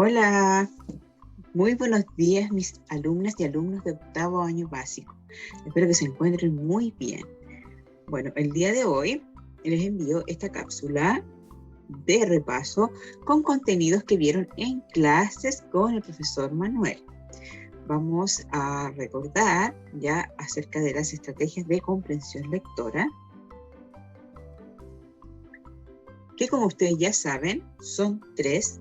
Hola, muy buenos días mis alumnas y alumnos de octavo año básico. Espero que se encuentren muy bien. Bueno, el día de hoy les envío esta cápsula de repaso con contenidos que vieron en clases con el profesor Manuel. Vamos a recordar ya acerca de las estrategias de comprensión lectora, que como ustedes ya saben, son tres.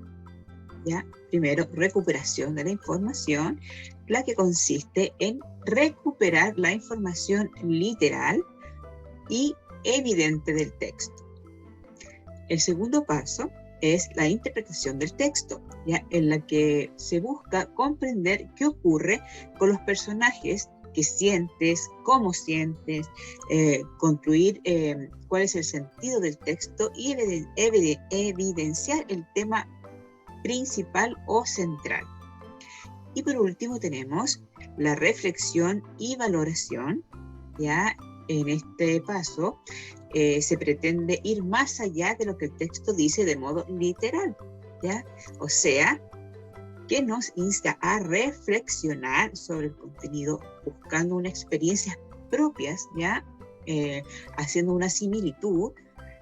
¿Ya? Primero, recuperación de la información, la que consiste en recuperar la información literal y evidente del texto. El segundo paso es la interpretación del texto, ¿ya? En la que se busca comprender qué ocurre con los personajes, qué sientes, cómo sientes, construir cuál es el sentido del texto y evidenciar el tema principal o central. Y por último tenemos la reflexión y valoración. Ya en este paso se pretende ir más allá de lo que el texto dice de modo literal, ¿ya? O sea, que nos insta a reflexionar sobre el contenido, buscando unas experiencias propias, ¿ya? Haciendo una similitud,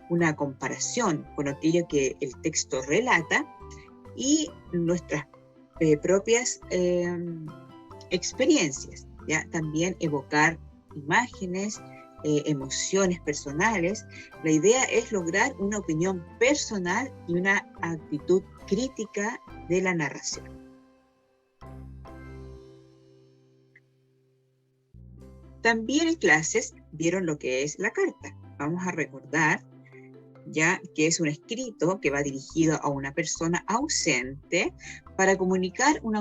una comparación con aquello que el texto relata y nuestras propias experiencias, ¿ya? También evocar imágenes, emociones personales. La idea es lograr una opinión personal y una actitud crítica de la narración. También en clases vieron lo que es la carta. Vamos a recordar ya que es un escrito que va dirigido a una persona ausente para comunicar un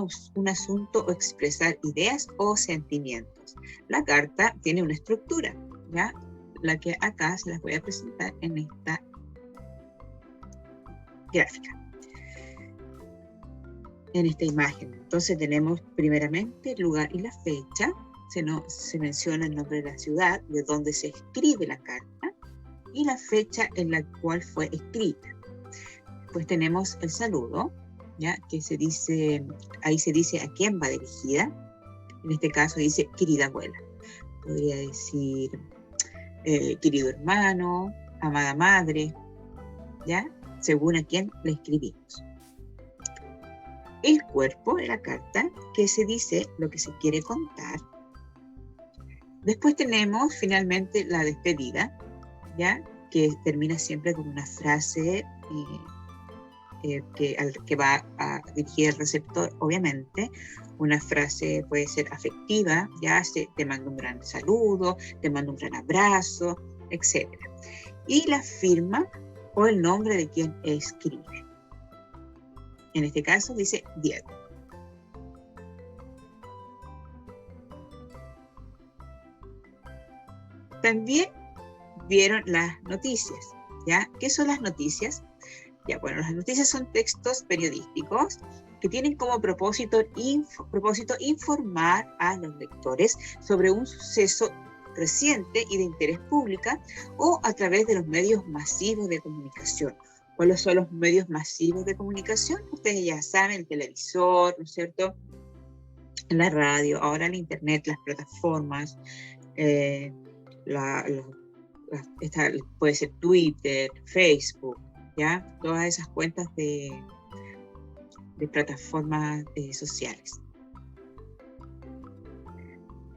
asunto o expresar ideas o sentimientos. La carta tiene una estructura, ¿ya? La que acá se las voy a presentar en esta gráfica, en esta imagen. Entonces tenemos primeramente el lugar y la fecha, se menciona el nombre de la ciudad, de donde se escribe la carta, y la fecha en la cual fue escrita. Pues tenemos el saludo, ¿ya? Que se dice, ahí se dice a quién va dirigida. En este caso dice querida abuela. Podría decir querido hermano, amada madre, ¿ya? Según a quién le escribimos. El cuerpo de la carta, que se dice lo que se quiere contar. Después tenemos finalmente la despedida, ¿ya? Que termina siempre con una frase que va a dirigir el receptor, obviamente. Una frase puede ser afectiva, ya te mando un gran saludo, te mando un gran abrazo, etc. Y la firma o el nombre de quien escribe. En este caso dice Diego. También vieron las noticias, ¿ya? ¿Qué son las noticias? Ya, bueno, las noticias son textos periodísticos que tienen como propósito informar a los lectores sobre un suceso reciente y de interés público o a través de los medios masivos de comunicación. ¿Cuáles son los medios masivos de comunicación? Ustedes ya saben, el televisor, ¿no es cierto? La radio, ahora el internet, las plataformas, puede ser Twitter, Facebook, ¿ya? Todas esas cuentas de plataformas sociales.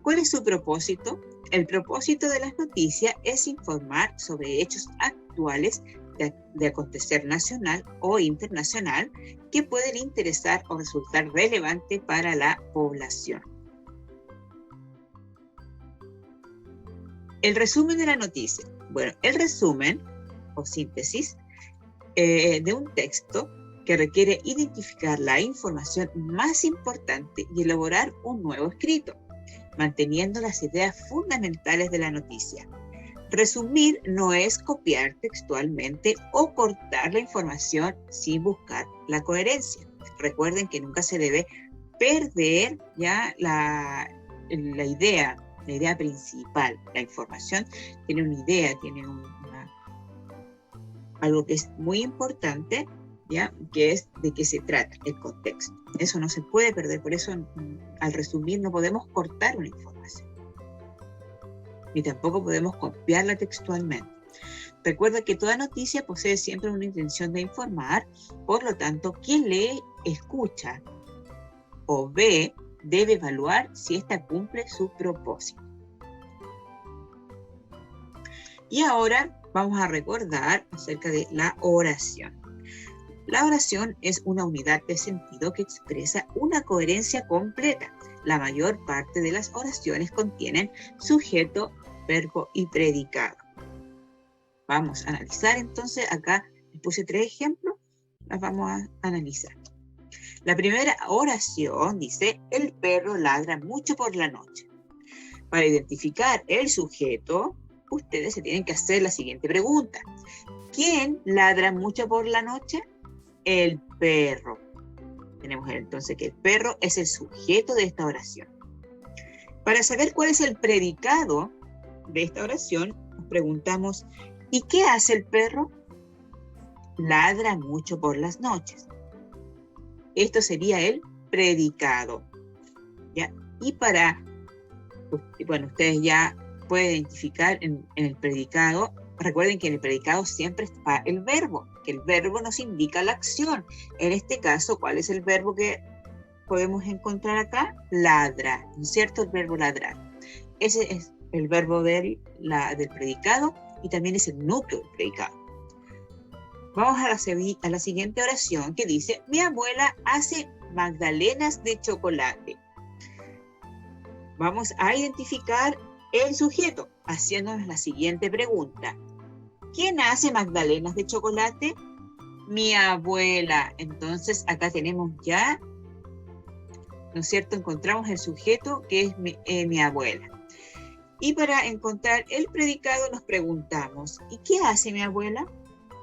¿Cuál es su propósito? El propósito de las noticias es informar sobre hechos actuales de acontecer nacional o internacional que pueden interesar o resultar relevantes para la población. El resumen de la noticia. Bueno, el resumen o síntesis de un texto que requiere identificar la información más importante y elaborar un nuevo escrito, manteniendo las ideas fundamentales de la noticia. Resumir no es copiar textualmente o cortar la información sin buscar la coherencia. Recuerden que nunca se debe perder ya la idea principal. La información tiene una idea, tiene algo que es muy importante ¿ya? Que es de qué se trata, el contexto. Eso no se puede perder, por eso al resumir no podemos cortar una información. Ni tampoco podemos copiarla textualmente. Recuerda que toda noticia posee siempre una intención de informar, por lo tanto, quien lee, escucha o ve debe evaluar si ésta cumple su propósito. Y ahora vamos a recordar acerca de la oración. La oración es una unidad de sentido que expresa una coherencia completa. La mayor parte de las oraciones contienen sujeto, verbo y predicado. Vamos a analizar entonces, acá les puse 3 ejemplos, las vamos a analizar. La primera oración dice, el perro ladra mucho por la noche. Para identificar el sujeto, ustedes se tienen que hacer la siguiente pregunta. ¿Quién ladra mucho por la noche? El perro. Tenemos entonces que el perro es el sujeto de esta oración. Para saber cuál es el predicado de esta oración, nos preguntamos, ¿y qué hace el perro? Ladra mucho por las noches. Esto sería el predicado, ¿ya? Y bueno, ustedes ya pueden identificar en el predicado, recuerden que en el predicado siempre está el verbo, que el verbo nos indica la acción. En este caso, ¿cuál es el verbo que podemos encontrar acá? Ladra, ¿no es cierto? El verbo ladrar. Ese es el verbo del predicado y también es el núcleo del predicado. Vamos a la siguiente oración que dice, mi abuela hace magdalenas de chocolate. Vamos a identificar el sujeto haciéndonos la siguiente pregunta. ¿Quién hace magdalenas de chocolate? Mi abuela. Entonces acá tenemos ya, ¿no es cierto? Encontramos el sujeto que es mi abuela. Y para encontrar el predicado nos preguntamos, ¿y qué hace mi abuela?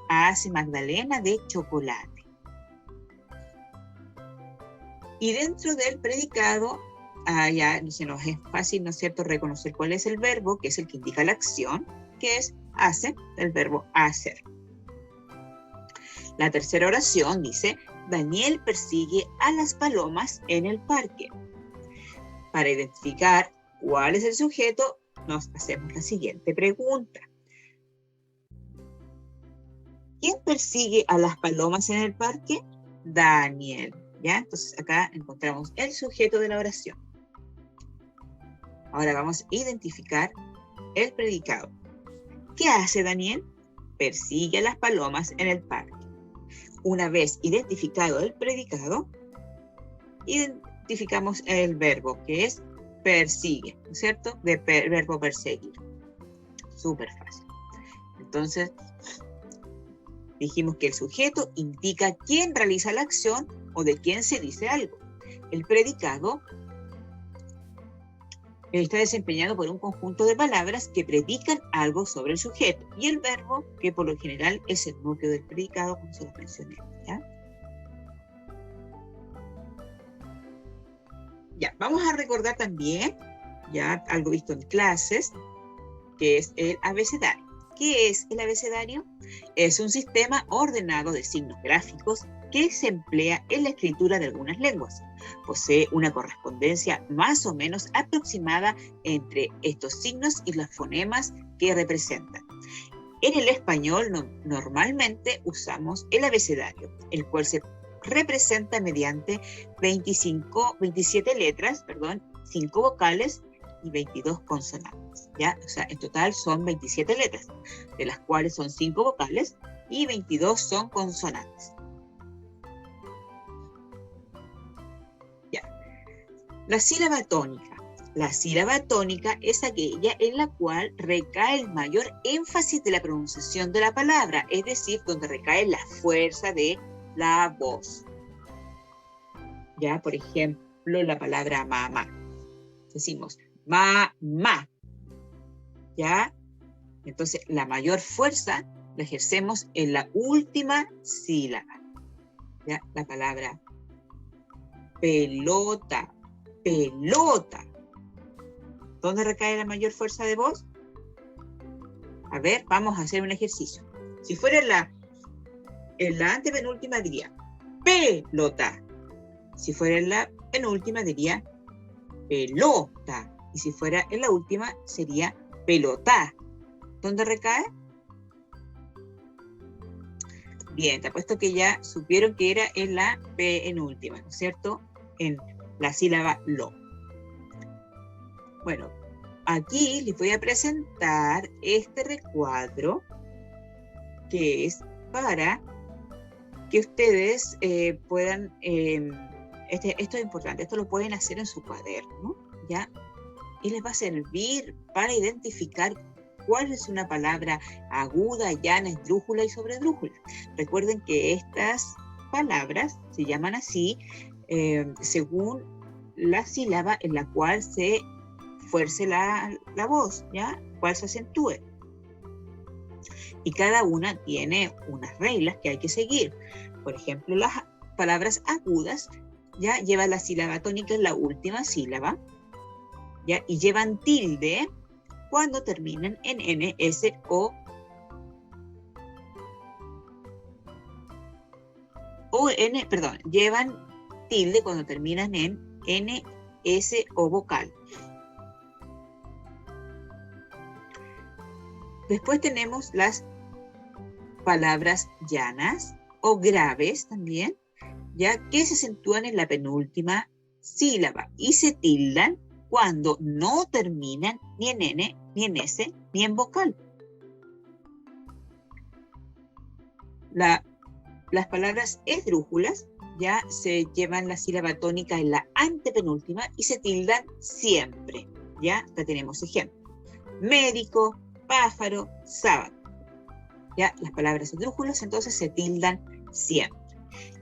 Hace magdalena de chocolate. Y dentro del predicado, ya se nos es fácil, ¿no es cierto?, reconocer cuál es el verbo, que es el que indica la acción, que es hace, el verbo hacer. La tercera oración dice, Daniel persigue a las palomas en el parque. Para identificar cuál es el sujeto, nos hacemos la siguiente pregunta. ¿Quién persigue a las palomas en el parque? Daniel. ¿Ya? Entonces acá encontramos el sujeto de la oración. Ahora vamos a identificar el predicado. ¿Qué hace Daniel? Persigue a las palomas en el parque. Una vez identificado el predicado, identificamos el verbo, que es persigue, ¿no es cierto? Verbo perseguir. Súper fácil. Entonces, dijimos que el sujeto indica quién realiza la acción o de quién se dice algo. El predicado está desempeñado por un conjunto de palabras que predican algo sobre el sujeto. Y el verbo, que por lo general es el núcleo del predicado, como se lo mencioné. Ya, vamos a recordar también, ya algo visto en clases, que es el abecedario. ¿Qué es el abecedario? Es un sistema ordenado de signos gráficos que se emplea en la escritura de algunas lenguas. Posee una correspondencia más o menos aproximada entre estos signos y los fonemas que representan. En el español normalmente usamos el abecedario, el cual se representa mediante 27 letras, 5 vocales y 22 consonantes, ¿ya? O sea, en total son 27 letras, de las cuales son 5 vocales y 22 son consonantes. Ya. La sílaba tónica. La sílaba tónica es aquella en la cual recae el mayor énfasis de la pronunciación de la palabra, es decir, donde recae la fuerza de la voz. Ya, por ejemplo, la palabra mamá. Decimos mamá. ¿Ya? Entonces, la mayor fuerza la ejercemos en la última sílaba. ¿Ya? La palabra pelota. Pelota. ¿Dónde recae la mayor fuerza de voz? A ver, vamos a hacer un ejercicio. Si fuera en la antepenúltima diría pelota. Si fuera en la penúltima diría pelota. Y si fuera en la última sería pelota. ¿Dónde recae? Bien, te apuesto que ya supieron que era en la penúltima, ¿no es cierto? En la sílaba lo. Bueno, aquí les voy a presentar este recuadro que es para que ustedes puedan, esto es importante, esto lo pueden hacer en su cuaderno, ¿ya? Y les va a servir para identificar cuál es una palabra aguda, llana, esdrújula y sobredrújula. Recuerden que estas palabras se llaman así según la sílaba en la cual se fuerce la voz, ¿ya? Cuál se acentúe. Y cada una tiene unas reglas que hay que seguir. Por ejemplo, las palabras agudas ya llevan la sílaba tónica en la última sílaba, ¿ya? Y llevan tilde cuando terminan en N, S, O N, perdón, llevan tilde cuando terminan en N, S o vocal. Después tenemos las palabras llanas o graves también, ya que se acentúan en la penúltima sílaba y se tildan cuando no terminan ni en N, ni en S, ni en vocal. Las palabras esdrújulas ya se llevan la sílaba tónica en la antepenúltima y se tildan siempre. Ya acá tenemos ejemplo. Médico, pájaro, sábado. Ya las palabras esdrújulas entonces se tildan siempre.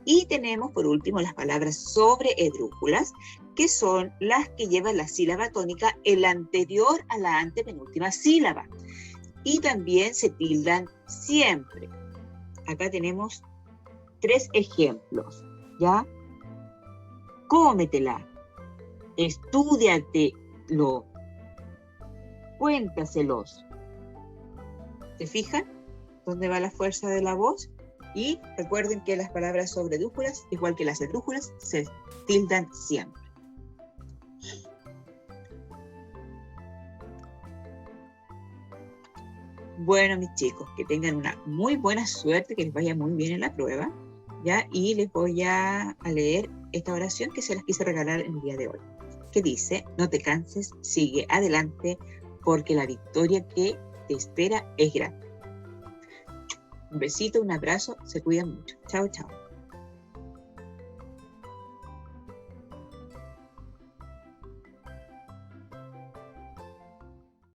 Y tenemos por último las palabras sobreesdrújulas, que son las que llevan la sílaba tónica en la anterior a la antepenúltima sílaba. Y también se tildan siempre. Acá tenemos 3 ejemplos, ¿ya? Cómetela, estúdiatelo, cuéntaselos. ¿Se fijan dónde va la fuerza de la voz? Y recuerden que las palabras sobredrújulas, igual que las esdrújulas, se tildan siempre. Bueno, mis chicos, que tengan una muy buena suerte, que les vaya muy bien en la prueba, ¿ya? Y les voy a leer esta oración que se las quise regalar en el día de hoy, que dice: no te canses, sigue adelante, porque la victoria que te espera es grande. Un besito, un abrazo, se cuidan mucho. Chao, chao.